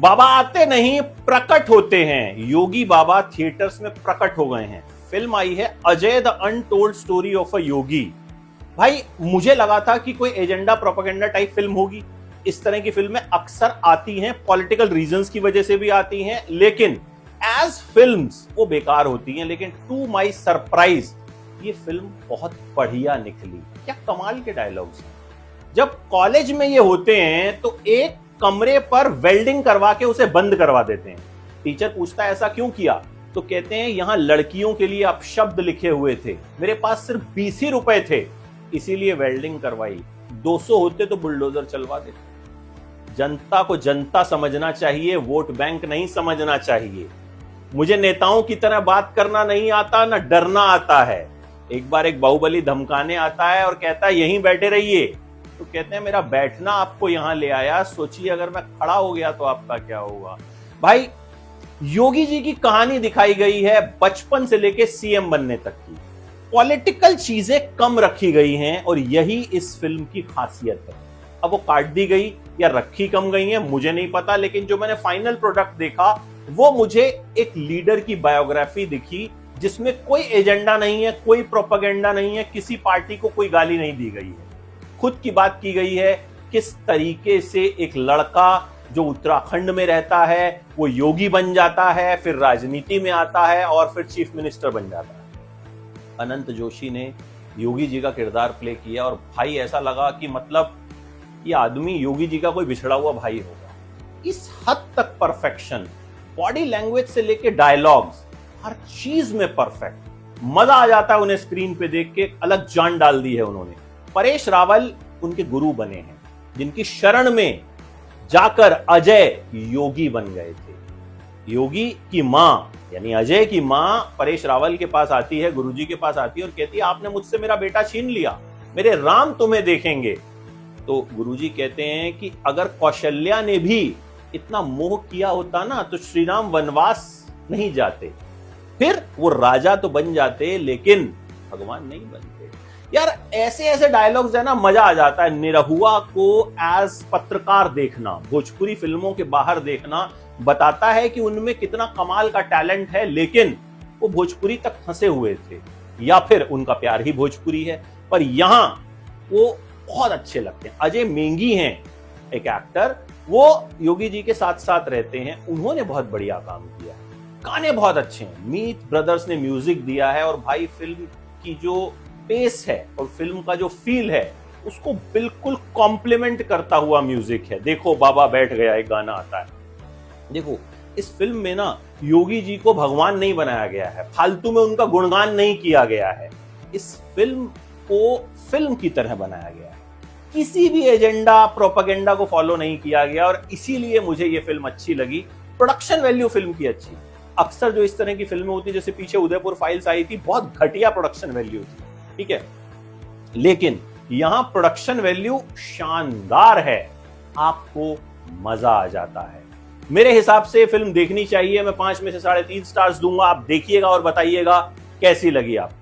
बाबा आते नहीं प्रकट होते हैं। योगी बाबा थिएटर्स में प्रकट हो गए हैं। फिल्म आई है Ajay the untold story of a Yogi. भाई मुझे लगा था कि कोई एजेंडा प्रोपेगेंडा टाइप फिल्म होगी। इस तरह की फिल्में अक्सर आती हैं, पॉलिटिकल रीजंस की वजह से भी आती हैं, लेकिन एज फिल्म्स वो बेकार होती हैं। लेकिन टू माय सरप्राइज ये फिल्म बहुत बढ़िया निकली। क्या कमाल के डायलॉग्स हैं। जब कॉलेज में ये होते हैं तो एक कमरे पर वेल्डिंग करवा के उसे बंद करवा देते हैं। टीचर पूछता है ऐसा क्यों किया, तो कहते हैं यहां लड़कियों के लिए अपशब्द लिखे हुए थे, मेरे पास सिर्फ 20 ही रुपए थे, इसीलिए वेल्डिंग करवाई। 200 होते तो बुलडोजर चलवा देते। जनता को जनता समझना चाहिए, वोट बैंक नहीं समझना चाहिए। मुझे नेताओं की तरह बात करना नहीं आता, ना डरना आता है। एक बार एक बाहुबली धमकाने आता है और कहता है यहीं बैठे रहिए, तो कहते हैं मेरा बैठना आपको यहां ले आया, सोचिए अगर मैं खड़ा हो गया तो आपका क्या होगा। भाई योगी जी की कहानी दिखाई गई है बचपन से लेके सीएम बनने तक की। पॉलिटिकल चीजें कम रखी गई हैं और यही इस फिल्म की खासियत है। अब वो काट दी गई या रखी कम गई है मुझे नहीं पता, लेकिन जो मैंने फाइनल प्रोडक्ट देखा वो मुझे एक लीडर की बायोग्राफी दिखी जिसमें कोई एजेंडा नहीं है, कोई प्रोपेगेंडा नहीं है, किसी पार्टी को कोई गाली नहीं दी गई है। खुद की बात की गई है, किस तरीके से एक लड़का जो उत्तराखंड में रहता है वो योगी बन जाता है, फिर राजनीति में आता है और फिर चीफ मिनिस्टर बन जाता है। अनंत जोशी ने योगी जी का किरदार प्ले किया और भाई ऐसा लगा कि मतलब ये आदमी योगी जी का कोई बिछड़ा हुआ भाई होगा। इस हद तक परफेक्शन, बॉडी लैंग्वेज से लेके डायलॉग्स, हर चीज में परफेक्ट। मजा आ जाता है उन्हें स्क्रीन पे देख के। अलग जान डाल दी है उन्होंने। परेश रावल उनके गुरु बने हैं, जिनकी शरण में जाकर अजय योगी बन गए थे। योगी की मां यानी अजय की मां परेश रावल के पास आती है, गुरुजी के पास आती है और कहती है आपने मुझसे मेरा बेटा छीन लिया, मेरे राम तुम्हें देखेंगे। तो गुरुजी कहते हैं कि अगर कौशल्या ने भी इतना मोह किया होता ना तो श्री राम वनवास नहीं जाते, फिर वो राजा तो बन जाते लेकिन भगवान नहीं बनते। यार ऐसे ऐसे डायलॉग्स है ना, मजा आ जाता है। निरहुआ को एज पत्रकार देखना, भोजपुरी फिल्मों के बाहर देखना बताता है कि उनमें कितना कमाल का टैलेंट है, लेकिन वो भोजपुरी तक फंसे हुए थे या फिर उनका प्यार ही भोजपुरी है। पर यहां वो बहुत अच्छे लगते हैं। अजय मेंगी हैं एक एक्टर, वो योगी जी के साथ साथ रहते हैं, उन्होंने बहुत बढ़िया काम किया। गाने बहुत अच्छे हैं, मीत ब्रदर्स ने म्यूजिक दिया है और भाई फिल्म की जो पेस है और फिल्म का जो फील है उसको बिल्कुल कॉम्प्लीमेंट करता हुआ म्यूजिक है। देखो बाबा बैठ गया एक गाना आता है। देखो इस फिल्म में ना योगी जी को भगवान नहीं बनाया गया है, फालतू में उनका गुणगान नहीं किया गया है। इस फिल्म को फिल्म की तरह बनाया गया है, किसी भी एजेंडा प्रोपेगेंडा को फॉलो नहीं किया गया और इसीलिए मुझे ये फिल्म अच्छी लगी। प्रोडक्शन वैल्यू फिल्म की अच्छी। अक्सर जो इस तरह की फिल्में होती, जैसे पीछे उदयपुर फाइल्स आई थी, बहुत घटिया प्रोडक्शन वैल्यू थी, ठीक है, लेकिन यहां प्रोडक्शन वैल्यू शानदार है, आपको मजा आ जाता है। मेरे हिसाब से फिल्म देखनी चाहिए। मैं 5 में से 3.5 स्टार्स दूंगा। आप देखिएगा और बताइएगा कैसी लगी आपको।